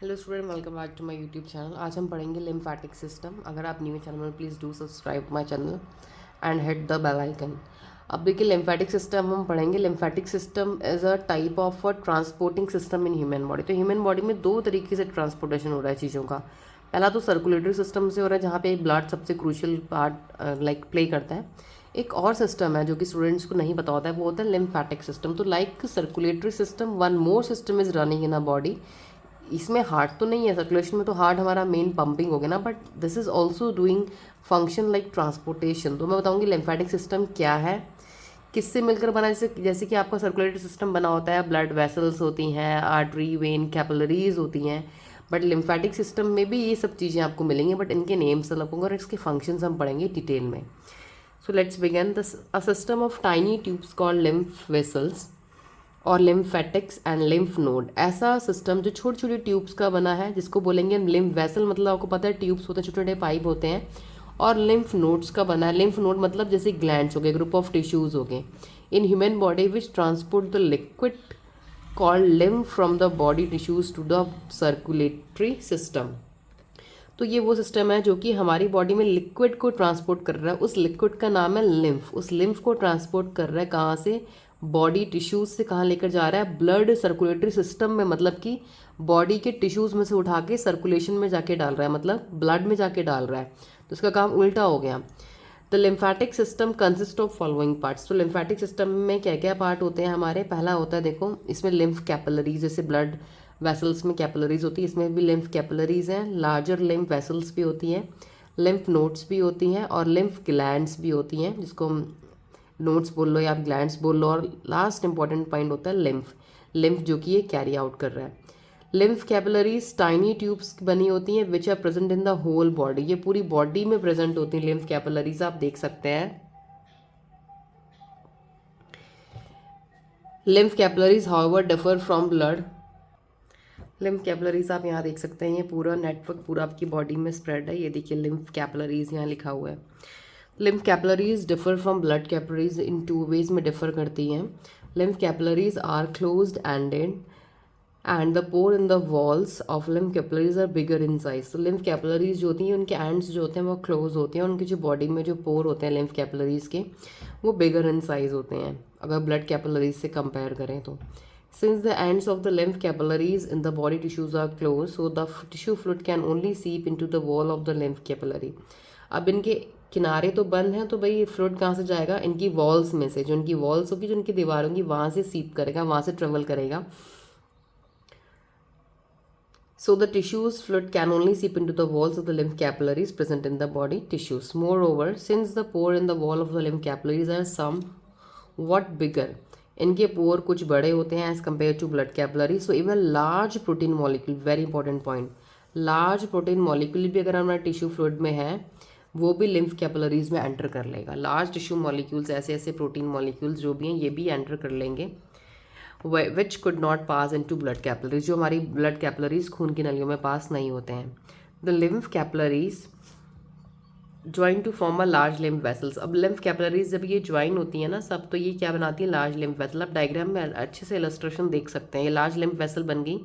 Hello student, welcome back to my YouTube channel. आज हम पढ़ेंगे लिम्फेटिक सिस्टम। अगर आप न्यू चैनल में, please do subscribe my channel and hit the bell icon. अब देखिए, लिम्फेटिक सिस्टम हम पढ़ेंगे। Lymphatic system is a type of a transporting system in human body. तो ह्यूमन बॉडी में दो तरीके से ट्रांसपोर्टेशन हो रहा है चीज़ों का। पहला तो सर्कुलेटरी सिस्टम से हो रहा है, जहाँ पे ब्लड सबसे क्रूशियल पार्ट प्ले करता है। एक और सिस्टम है जो कि स्टूडेंट्स को नहीं पता होता है, वो होता है लिम्फेटिक सिस्टम। तो like circulatory system, one more system is running in a body. इसमें हार्ट तो नहीं है, सर्कुलेशन में तो हार्ट हमारा मेन पंपिंग हो गया ना, but this is also doing function like transportation. तो मैं बताऊंगी लिम्फेटिक सिस्टम क्या है, किससे मिलकर बना है। जैसे जैसे कि आपका सर्कुलेटरी सिस्टम बना होता है, ब्लड वेसल्स होती हैं, आर्टरी, वेन, कैपिलरीज होती हैं। बट लिम्फेटिक सिस्टम में भी ये सब चीज़ें आपको मिलेंगी, बट इनके नेम्स अलग होंगे और इसके फंक्शंस हम पढ़ेंगे डिटेल में। So let's begin. A system of tiny tubes called lymph vessels और लिम्फेटिक्स एंड लिम्फ नोड। ऐसा सिस्टम जो छोटी छोटी ट्यूब्स का बना है, जिसको बोलेंगे लिम्फ वेसल। मतलब आपको पता है ट्यूब्स होते हैं, छोटे छोटे पाइप होते हैं। और लिम्फ नोड्स का बना है। लिम्फ नोड मतलब जैसे ग्लैंड्स हो गए, ग्रुप ऑफ टिश्यूज हो गए in human body which transport the liquid called lymph from the body tissues to the circulatory system. तो ये वो सिस्टम है जो कि हमारी बॉडी में लिक्विड को ट्रांसपोर्ट कर रहा है। उस लिक्विड का नाम है लिम्फ। उस लिम्फ को ट्रांसपोर्ट कर रहा है कहाँ से? बॉडी टिश्यूज से। कहाँ लेकर जा रहा है? ब्लड सर्कुलेटरी सिस्टम में, मतलब कि बॉडी के टिश्यूज में से उठा के सर्कुलेशन में जाके डाल रहा है, मतलब ब्लड में जाके डाल रहा है। तो इसका काम उल्टा हो गया। The lymphatic system consist of following parts. तो लिम्फेटिक सिस्टम में क्या क्या पार्ट होते हैं हमारे? पहला होता है, देखो इसमें लिम्फ कैपिलरीज, जैसे ब्लड वेसल्स में कैपिलरीज होती है, इसमें भी लिम्फ कैपिलरीज हैं। लार्जर लिम्फ वेसल्स भी होती हैं, लिम्फ नोड्स भी होती हैं और लिम्फ ग्लैंड्स भी होती हैं, जिसको हम नोड्स बोल लो या आप ग्लैंड्स बोल लो। और लास्ट इंपॉर्टेंट पॉइंट होता है लिम्फ। लिम्फ जो कि ये कैरी आउट कर रहा है। लिम्फ कैपिलरीज टाइनी ट्यूब्स बनी होती हैं which are present in the whole body. ये पूरी बॉडी में प्रेजेंट होती हैं लिम्फ कैपिलरीज, आप देख सकते हैं। Lymph capillaries however differ from blood. Lymph capillaries आप यहाँ देख सकते हैं, ये पूरा नेटवर्क पूरा आपकी बॉडी में स्प्रेड है। ये देखिए लिम्फ कैपिलरीज यहाँ लिखा हुआ है। Lymph capillaries differ from blood capillaries in two ways में डिफर करती हैं। Lymph capillaries are closed ended and the pore in the walls of lymph capillaries are bigger in size. तो लिम्फ कैपिलरीज जो होती हैं, उनके एंड्स जो होते हैं वो क्लोज होते हैं। उनकी जो बॉडी में जो पोर होते हैं लिम्फ कैपिलरीज के, वो बिगर इन साइज होते हैं अगर ब्लड कैपिलरीज से कंपेयर करें तो। Since the ends of the lymph capillaries in the body tissues are close, so the tissue fluid can only seep into the wall of the lymph capillary. अब इनके किनारे तो बंद हैं, तो भाई फ्लूइड कहाँ से जाएगा? इनकी वॉल्स में से। जो इनकी वॉल्स होगी, जो इनकी दीवार होंगी, वहाँ से सीप करेगा, वहाँ से ट्रेवल करेगा। So the tissues fluid can only seep into the walls of the lymph capillaries present in the body tissues. Moreover, since the pore in the wall of the lymph capillaries are somewhat bigger, इनके पोर कुछ बड़े होते हैं as compare to blood capillary, so even large protein molecule, very important point, large protein molecule भी अगर हमारा tissue fluid में है, वो भी लिम्फ कैपिलरीज में एंटर कर लेगा। लार्ज टिश्यू मॉलिक्यूल्स, ऐसे ऐसे प्रोटीन मॉलिक्यूल्स जो भी हैं, ये भी एंटर कर लेंगे which could not pass into blood capillaries, जो हमारी ब्लड कैपिलरीज खून की नलियों में पास नहीं होते हैं। The lymph capillaries join to form a large lymph vessels. अब लिम्फ कैपिलरीज जब ये ज्वाइन होती है ना सब, तो ये क्या बनाती है? Large lymph vessel. अब डायग्राम में अच्छे से इलस्ट्रेशन देख सकते हैं। ये लार्ज लिम्फ वेसल बन गई।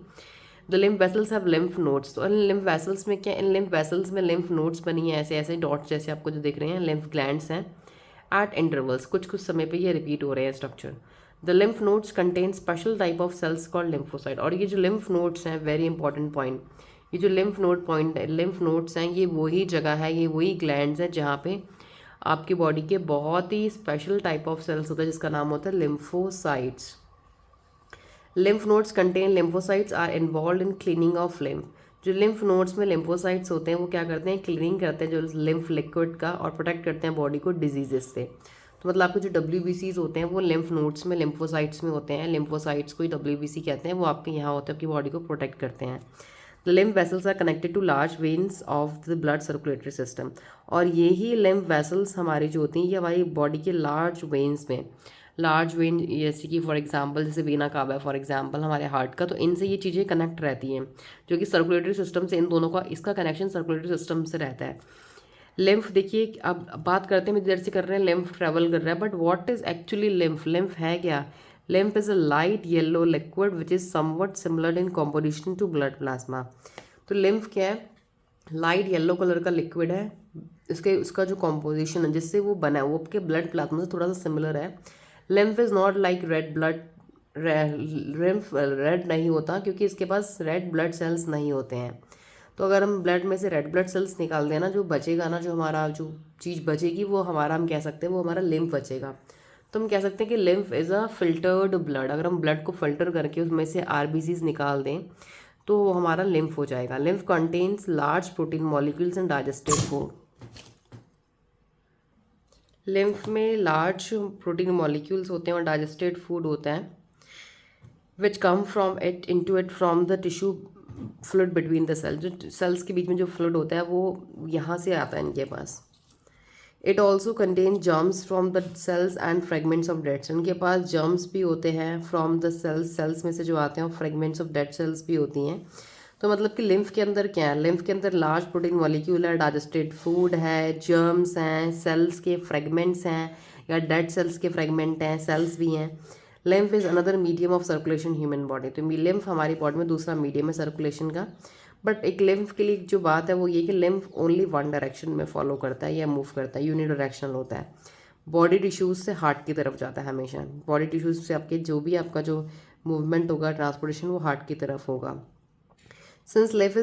The lymph vessels have lymph nodes. तो इन लिम्फ वेसल्स में क्या? इन लिम्फ वेसल्स में लिम्फ नोड्स बनी है, ऐसे ऐसे डॉट्स जैसे आपको जो दिख रहे हैं, लिम्फ ग्लैंड्स हैं। एट इंटरवल्स, कुछ कुछ समय पे ये रिपीट हो रहे हैं structure. The lymph nodes contain special type of cells called lymphocyte. और ये जो लिम्फ नोड्स हैं, वेरी इंपॉर्टेंट पॉइंट, ये जो लिम्फ नोड पॉइंट है, लिम्फ नोड्स हैं, ये वही जगह है, ये वही ग्लैंड्स हैं जहाँ पे आपकी बॉडी के बहुत ही स्पेशल टाइप ऑफ सेल्स होता है, जिसका नाम होता है lymphocytes. Lymph nodes contain lymphocytes are involved in cleaning of lymph. जो लिम्फ नोड्स में लिम्फोसाइट्स होते हैं, वो क्या करते हैं? क्लीनिंग करते हैं जो लिम्फ लिक्विड का, और प्रोटेक्ट करते हैं बॉडी को डिजीजेस से। तो मतलब आपके जो WBCs होते हैं, वो लिम्फ नोड्स में, लिम्फोसाइट्स में होते हैं। लिम्फोसाइट्स को ही WBC कहते हैं। वो आपके यहाँ होते हैं, आपकी बॉडी को प्रोटेक्ट करते हैं। The lymph vessels are connected to large veins of the blood circulatory system. और ये ही लिम्फ वेसल्स हमारी जो होती हैं, ये हमारी बॉडी के लार्ज वेन्स में, लार्ज वेन जैसे कि फॉर एग्जांपल जैसे वेना कावा है फॉर एग्जांपल हमारे हार्ट का, तो इनसे ये चीज़ें कनेक्ट रहती हैं, जो कि सर्कुलेटरी सिस्टम से, इन दोनों का, इसका कनेक्शन सर्कुलेटरी सिस्टम से रहता है। लिम्फ देखिए, अब बात करते हैं, देर से कर रहे हैं लिम्फ ट्रैवल कर रहा है, but what is actually lymph? Lymph है क्या? Lymph is a light yellow liquid which is somewhat similar in composition to blood plasma. तो lymph क्या है? लाइट येलो कलर का लिक्विड है. उसका जो कॉम्पोजिशन है जिससे वो बना है वो आपके ब्लड प्लाज्मा से थोड़ा सा सिमिलर है. Lymph is not like red blood. Lymph red नहीं होता क्योंकि इसके पास रेड ब्लड सेल्स नहीं होते हैं. तो अगर हम ब्लड में से रेड ब्लड सेल्स निकाल दें ना, जो बचेगा ना, जो हमारा जो चीज़ बचेगी वो हमारा, हम कह सकते हैं वो हमारा लिम्फ बचेगा. तो हम कह सकते हैं कि lymph is a filtered blood. अगर हम ब्लड को फिल्टर करके उसमें से आरबीसीज निकाल दें तो वो हमारा लिम्फ हो जाएगा. Lymph contains large protein molecules and digested food. Lymph में लार्ज प्रोटीन मॉलिक्यूल्स होते हैं और डाइजेस्टेड फूड होता है which come from it into it from the tissue fluid between the cells. जो सेल्स के बीच में जो फ्लूइड होता है वो यहाँ से आता है इनके पास. It also contain germs from the cells and fragments of dead cells. इनके पास जर्म्स भी होते हैं फ्रॉम द सेल्स. सेल्स में से जो आते हैं और फ्रेगमेंट्स ऑफ डेड सेल्स भी होती हैं. तो मतलब कि लिम्फ के अंदर क्या है? लिम्फ के अंदर लार्ज प्रोटीन मॉलिक्यूल है, डाइजेस्टेड फूड है, जर्म्स हैं, सेल्स के फ्रेगमेंट्स हैं या डेड सेल्स के फ्रेगमेंट हैं, सेल्स भी हैं. Lymph is another medium of circulation human body. तो लिम्फ हमारी बॉडी में दूसरा मीडियम है सर्कुलेशन का. बट एक लिम्फ के लिए जो बात है वो ये कि लिम्फ ओनली वन डायरेक्शन में फॉलो करता है या मूव करता है, यूनिडायरेक्शनल होता है. बॉडी टिश्यूज़ से हार्ट की तरफ जाता है हमेशा. बॉडी टिश्यूज़ से आपके जो भी आपका जो मूवमेंट होगा, ट्रांसपोर्टेशन, वो हार्ट की तरफ होगा. Since lymph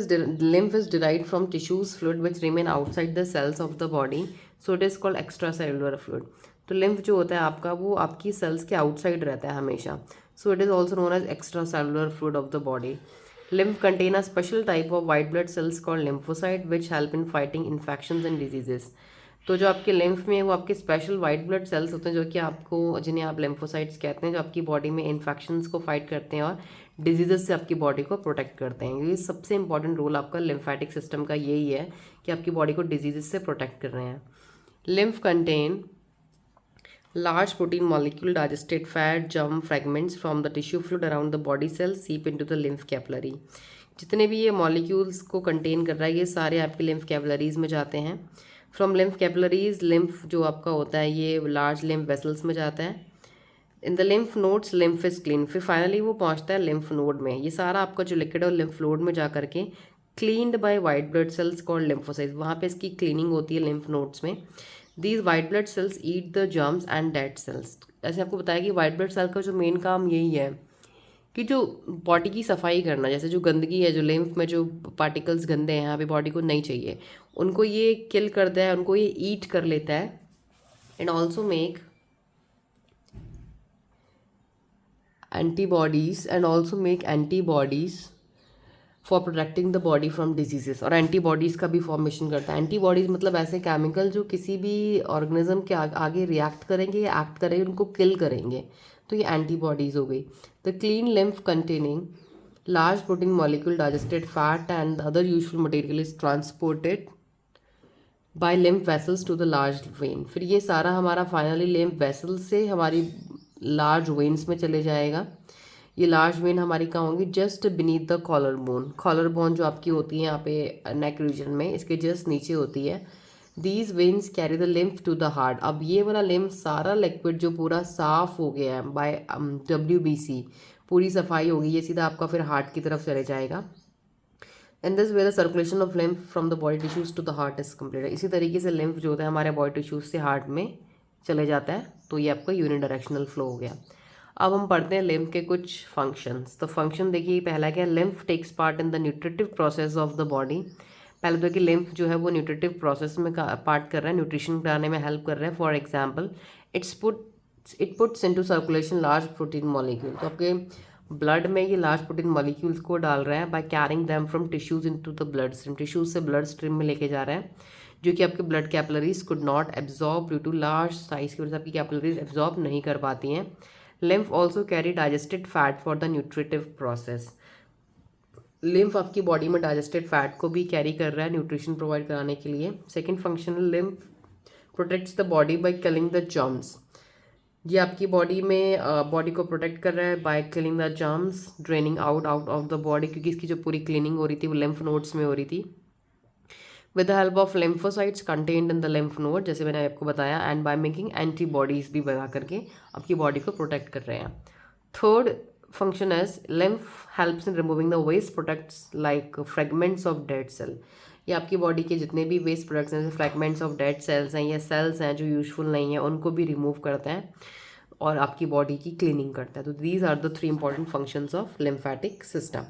is derived from tissues fluid which remain outside the cells of the body, so it is called extracellular fluid. तो lymph जो होता है आपका वो आपकी cells के outside रहता है हमेशा. So it is also known as extracellular fluid of the body. Lymph contain a special type of white blood cells called lymphocyte which help in fighting infections and diseases. तो जो आपके lymph में वो आपके special white blood sales होते हैं जो कि आपको, जिन्हें आप लिम्फोसाइट्स कहते हैं, जो आपकी बॉडी में इन्फेक्शंस को फाइट करते हैं और डिजीजेस से आपकी बॉडी को प्रोटेक्ट करते हैं. ये सबसे इंपॉर्टेंट रोल आपका लिम्फेटिक सिस्टम का यही है कि आपकी बॉडी को डिजीजेस से प्रोटेक्ट कर रहे हैं. Lymph contain large protein molecule, digested fat, germ fragments from the tissue fluid around the body cells सीप इनटू द लिम्फ कैपिलरी. जितने भी ये मॉलिक्यूल्स को कंटेन कर रहा है ये सारे आपके लिम्फ कैपिलरीज में जाते हैं. फ्रॉम लिम्फ कैपिलरीज, लिम्फ जो आपका होता है ये लार्ज लिम्फ वेसल्स में जाता है. In the lymph nodes lymph is clean. फिर फाइनली वो पहुंचता है लिम्फ नोड में. ये सारा आपका जो लिक्विड है लिम्फ नोड में जा करके cleaned by white blood cells called lymphocytes. वहाँ पे इसकी क्लीनिंग होती है लिम्फ नोड्स में. These white blood cells eat the germs and dead cells. ऐसे आपको बताया कि वाइट ब्लड सेल का जो मेन काम यही है कि जो बॉडी की सफाई करना. जैसे जो गंदगी है, जो लिम्फ में जो पार्टिकल्स गंदे हैं यहाँ पे बॉडी को नहीं चाहिए, उनको ये किल करता है, उनको ये ईट कर लेता है. And also make antibodies for protecting the body from diseases. और एंटीबॉडीज़ का भी फॉर्मेशन करता है. एंटीबॉडीज़ मतलब ऐसे केमिकल जो किसी भी ऑर्गेनिज्म के आगे रिएक्ट करेंगे या एक्ट करेंगे, उनको किल करेंगे. तो ये एंटीबॉडीज़ हो गई. The clean lymph containing large protein molecule, digested fat and other useful material is transported by lymph vessels to the large vein. फिर ये सारा हमारा फाइनली लिम्फ वेसल्स से हमारी लार्ज वेन्स में चले जाएगा. ये लार्ज वेन हमारी कहाँ होंगी? Just beneath the collar bone. Collar bone जो आपकी होती है यहाँ पे नेक रीजन में, इसके जस्ट नीचे होती है. These veins carry the lymph to the heart. अब ये वाला लिम्फ सारा लिक्विड जो पूरा साफ हो गया है बाय WBC, पूरी सफाई होगी, ये सीधा आपका फिर हार्ट की तरफ चले जाएगा. And this way the circulation of lymph from the body tissues to the heart is complete. इसी तरीके से लिम्फ जो होता है हमारे बॉडी टिश्यूज से हार्ट में चले जाता है. तो ये आपका यूनिडायरेक्शनल फ्लो हो गया. अब हम पढ़ते हैं लिम्फ के कुछ फंक्शंस. तो फंक्शन देखिए, पहला क्या है? Lymph takes part in the nutritive process of the body. पहले तो कि लिम्फ जो है वो न्यूट्रिटिव प्रोसेस में पार्ट कर रहा है, न्यूट्रिशन बनाने में हेल्प कर रहा है. For example it puts into circulation large protein molecule. तो आपके ब्लड में ये लार्ज प्रोटीन मॉलिक्यूल्स को डाल रहा है by carrying them from tissues into the blood stream. Tissues से ब्लड स्ट्रीम में लेके जा रहा है, जो कि आपके blood capillaries could not absorb due to large size की वजह से आपकी कैपिलरीज एब्जॉर्ब नहीं कर पाती हैं. Lymph also carry digested fat for the nutritive process. Lymph आपकी बॉडी में डाइजेस्टेड फैट को भी कैरी कर रहा है न्यूट्रिशन प्रोवाइड कराने के लिए. Second function, lymph protects the body by killing the germs. ये आपकी बॉडी में बॉडी को प्रोटेक्ट कर रहा है by killing the germs, draining out of the body, क्योंकि इसकी जो पूरी क्लीनिंग हो रही थी वो लिम्फ नोड्स में हो रही थी. With the help of lymphocytes contained in the lymph node, जैसे मैंने आपको बताया, एंड बाय मेकिंग एंटीबॉडीज़ भी बना करके आपकी बॉडी को प्रोटेक्ट कर रहे हैं. Third function is lymph helps in removing the waste products like fragments of dead cell. ये आपकी बॉडी के जितने भी वेस्ट प्रोडक्ट्स हैं जैसे फ्रैगमेंट्स ऑफ डेड सेल्स हैं या सेल्स हैं जो यूजफुल नहीं है उनको भी रिमूव करते हैं और आपकी बॉडी की क्लीनिंग करता है. तो these are the 3 important functions of lymphatic system.